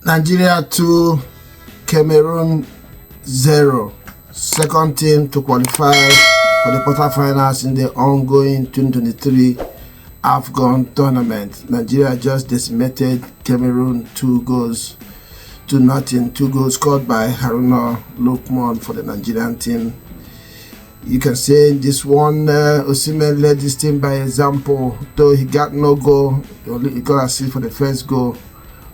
Nigeria 2, Cameroon 0. Second team to qualify for the quarterfinals in the ongoing 2023 AFCON tournament. Nigeria just decimated Cameroon 2-0. 2 goals scored by Haruna Lukman for the Nigerian team. You can say this one, Osimhen led this team by example, though he got no goal. He got assist for the first goal,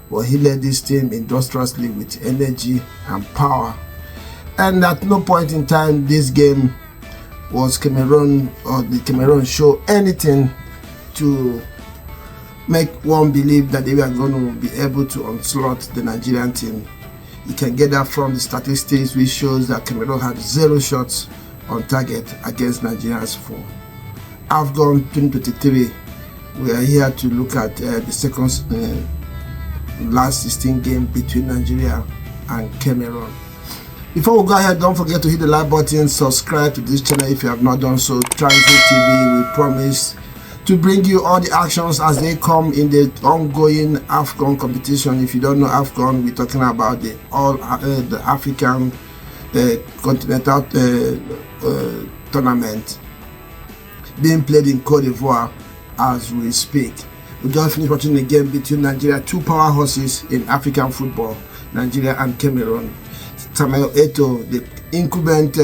but he led this team industriously with energy and power. And at no point in time this game was Cameroon or the Cameroon show anything to make one believe that they were going to be able to onslaught the Nigerian team. You can get that from the statistics, which shows that Cameroon had 0 shots on target against Nigeria's 4. AFCON 2023, we are here to look at the second last 16 game between Nigeria and Cameroon. Before we go ahead, don't forget to hit the like button, subscribe to this channel if you have not done so. Transit TV, we promise to bring you all the actions as they come in the ongoing AFCON competition. If you don't know AFCON, we're talking about the African continental tournament being played in Cote d'Ivoire as we speak. We just finished watching the game between Nigeria, 2 powerhouses in African football, Nigeria and Cameroon. Samuel Eto'o, the incumbent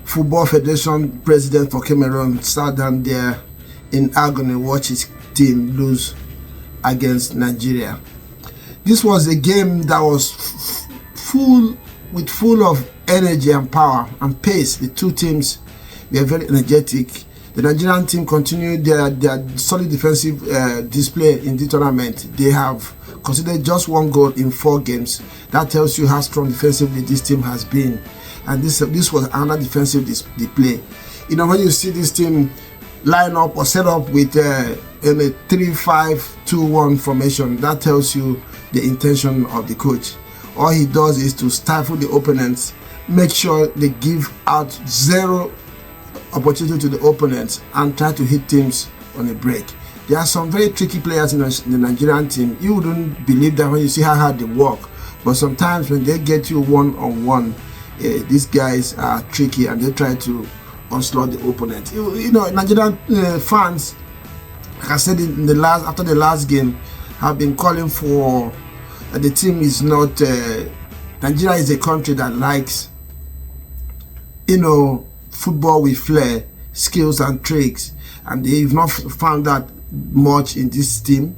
Football Federation president for Cameroon, sat down there in agony, watch his team lose against Nigeria. This was a game that was full of energy and power and pace. The two teams were very energetic. The Nigerian team continued their solid defensive display in the tournament. They have conceded just 1 goal in 4 games. That tells you how strong defensively this team has been. And this was another defensive display. You know, when you see this team line up or set up with in a 3-5-2-1 formation, that tells you the intention of the coach. All he does is to stifle the opponents, make sure they give out 0 opportunity to the opponents and try to hit teams on a break. There are some very tricky players in the Nigerian team. You wouldn't believe that when you see how hard they work, but sometimes when they get you one-on-one, these guys are tricky and they try to onslaught the opponent. You know, Nigerian fans, like I said after the last game, have been calling for the team is not. Nigeria is a country that likes, you know, football with flair, skills and tricks, and they've not found that much in this team.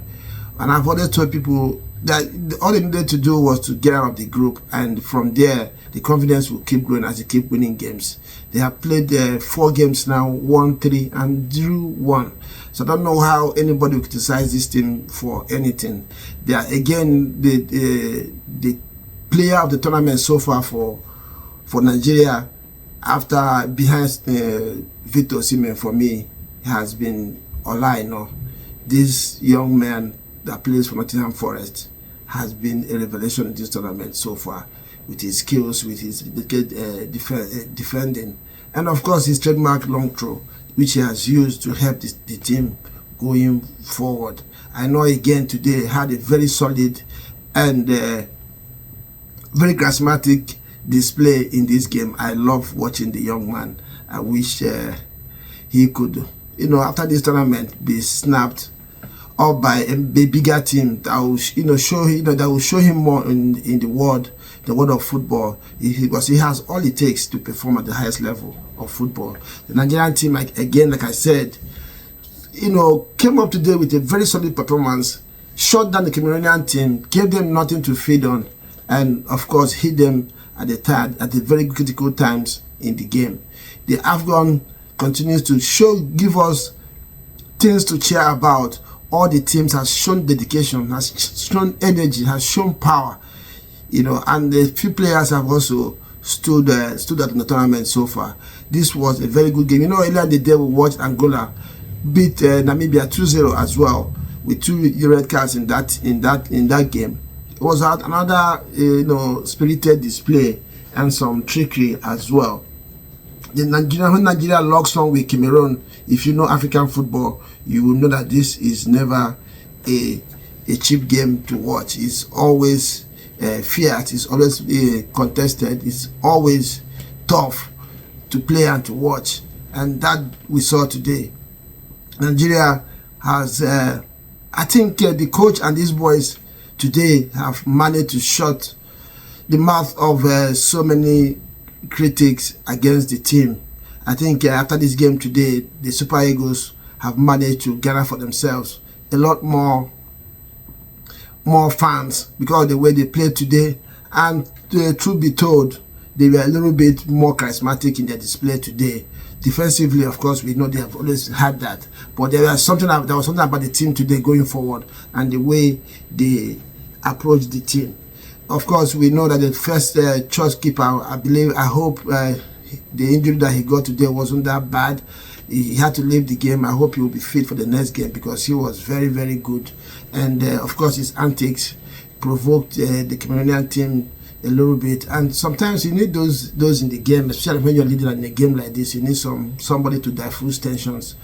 And I've always told people that all they needed to do was to get out of the group, and from there the confidence will keep growing as they keep winning games. They have played 4 games now, won 3 and drew 1. So I don't know how anybody will criticize this team for anything. They are again the player of the tournament so far for Nigeria, after behind Victor Osimhen. For me, has been Olaino. This young man that plays for Nottingham Forest has been a revelation in this tournament so far, with his skills, with his defending, and of course his trademark long throw, which he has used to help the team going forward. I know again today had a very solid and very charismatic display in this game. I love watching the young man. I wish he could, you know, after this tournament, be snapped up by a bigger team that will, you know, show, you know, that will show him more in the world of football, because he has all it takes to perform at the highest level of football. The Nigerian team, like I said, you know, came up today with a very solid performance, shut down the Cameroonian team, gave them nothing to feed on, and of course hit them at the very critical times in the game. The AFCON continues to give us things to cheer about. All the teams have shown dedication, has shown energy, has shown power, you know, and the few players have also stood out in the tournament so far. This was a very good game. You know, earlier the day we watched Angola beat Namibia 2-0 as well, with 2 red cards in that game. It was another you know, spirited display and some trickery as well. When Nigeria locks on with Cameroon, if you know African football, you will know that this is never a a cheap game to watch. It's always fierce, it's always contested, it's always tough to play and to watch, and that we saw today. Nigeria has, I think the coach and these boys today have managed to shut the mouth of so many critics against the team. I think after this game today, the Super Eagles have managed to gather for themselves a lot more fans because of the way they played today. And truth be told, they were a little bit more charismatic in their display today. Defensively, of course, we know they have always had that, but there was something about the team today going forward and the way they approached the team. Of course, we know that the first choice keeper, I hope the injury that he got today wasn't that bad. He had to leave the game. I hope he will be fit for the next game because he was very, very good. And of course, his antics provoked the Cameroonian team a little bit. And sometimes you need those in the game, especially when you're leading in a game like this. You need somebody to diffuse tensions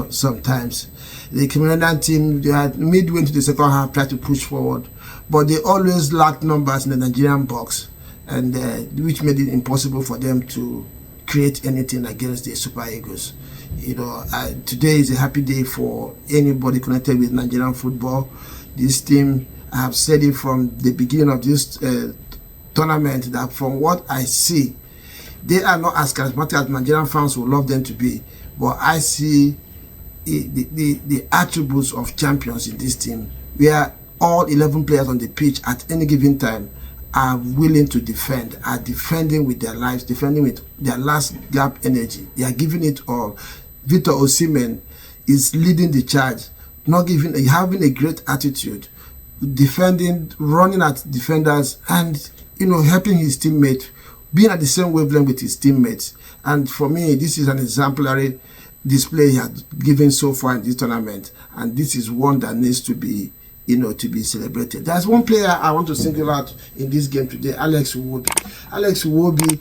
sometimes. The Cameroonian team, they had midway into the second half, tried to push forward, but they always lacked numbers in the Nigerian box, and which made it impossible for them to create anything against the Super Eagles. You know, today is a happy day for anybody connected with Nigerian football. This team, I have said it from the beginning of this tournament, that from what I see, they are not as charismatic as Nigerian fans would love them to be, but I see the attributes of champions in this team, where all 11 players on the pitch at any given time are willing to defend, are defending with their lives, defending with their last gap energy. They are giving it all. Victor Osimhen is leading the charge, having a great attitude, defending, running at defenders, and helping his teammates, being at the same wavelength with his teammates. And for me, this is an exemplary display he has given so far in this tournament, and this is one that needs to be celebrated. There's one player I want to single out in this game today, Alex Iwobi. Alex Iwobi,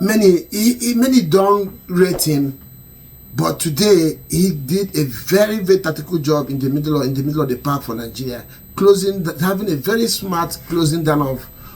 many don't rate him, but today he did a very, very tactical job in the middle of the park for Nigeria, having a very smart closing down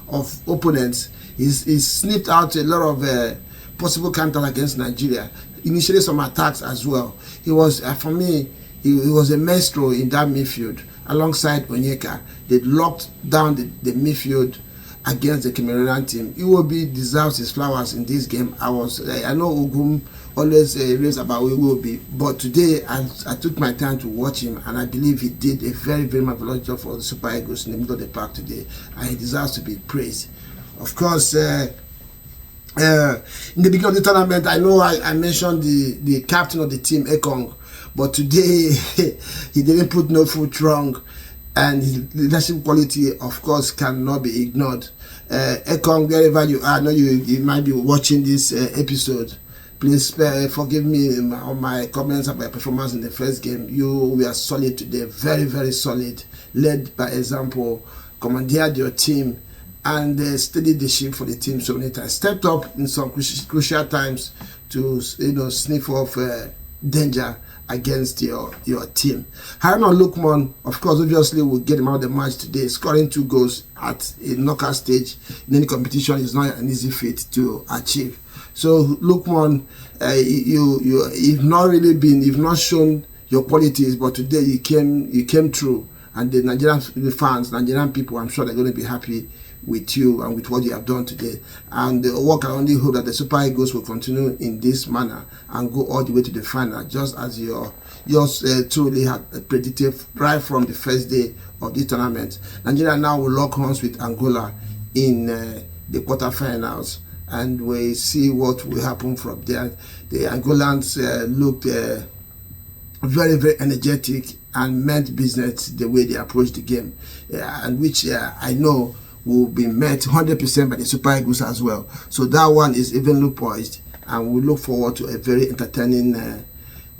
of opponents. He sniffed out a lot of possible counters against Nigeria, initiated some attacks as well. He was, for me, he was a maestro in that midfield alongside Onyeka. They locked down the midfield against the Cameroonian team. Iwobi deserves his flowers in this game. I know Ogum always raves about Iwobi, but today I took my time to watch him, and I believe he did a very, very marvelous job for the Super Eagles in the middle of the park today, and he deserves to be praised. Of course, in the beginning of the tournament, I know I mentioned the captain of the team, Ekong, but today he didn't put no foot wrong, and his leadership quality, of course, cannot be ignored. Ekong, wherever you are, I know you might be watching this episode. Please forgive me on my comments about performance in the first game. You were solid today, very, very solid. Led by example, commandeered your team, and steadied the ship for the team so many times. Stepped up in some crucial times to sniff off danger against your team. Haruna Lookman, of course, obviously will get him out of the match today. Scoring 2 goals at a knockout stage in any competition is not an easy feat to achieve. So Lookman, you've not shown your qualities, but today you came through, and the Nigerian fans, Nigerian people, I'm sure they're going to be happy with you and with what you have done today. And what I only hope that the Super Eagles will continue in this manner and go all the way to the final, just as yours truly had predicted right from the first day of this tournament. Nigeria now will lock horns with Angola in the quarterfinals, and we see what will happen from there. The Angolans looked very, very energetic and meant business the way they approached the game, and which I know will be met 100% by the Super Eagles as well. So that one is evenly poised, and we look forward to a very entertaining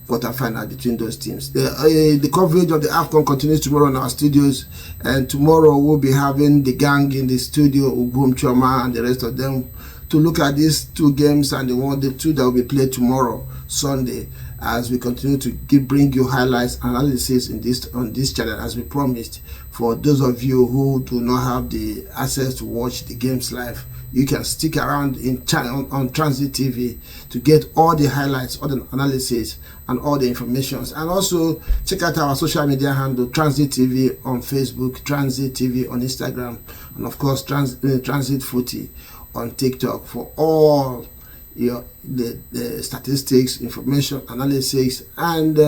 quarterfinal between those teams. The coverage of the AFCON continues tomorrow in our studios, and tomorrow we'll be having the gang in the studio, Ugum, Choma, and the rest of them, to look at these 2 games and the 2 that will be played tomorrow, Sunday. as we continue to bring you highlights and analysis on this channel, as we promised. For those of you who do not have the access to watch the games live, you can stick around on Transit TV to get all the highlights, all the analysis, and all the informations. And also check out our social media handle, Transit TV on Facebook, Transit TV on Instagram, and of course Transit Footy on TikTok for all the statistics, information, analysis, and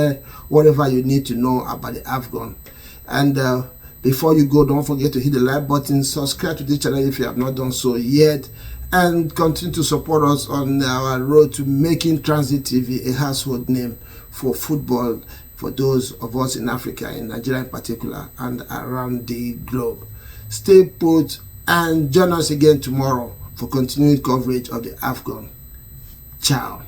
whatever you need to know about the AFCON. And before you go, don't forget to hit the like button, subscribe to this channel if you have not done so yet, and continue to support us on our road to making Transit TV a household name for football for those of us in Africa, in Nigeria in particular, and around the globe. Stay put and join us again tomorrow for continued coverage of the AFCON. Ciao.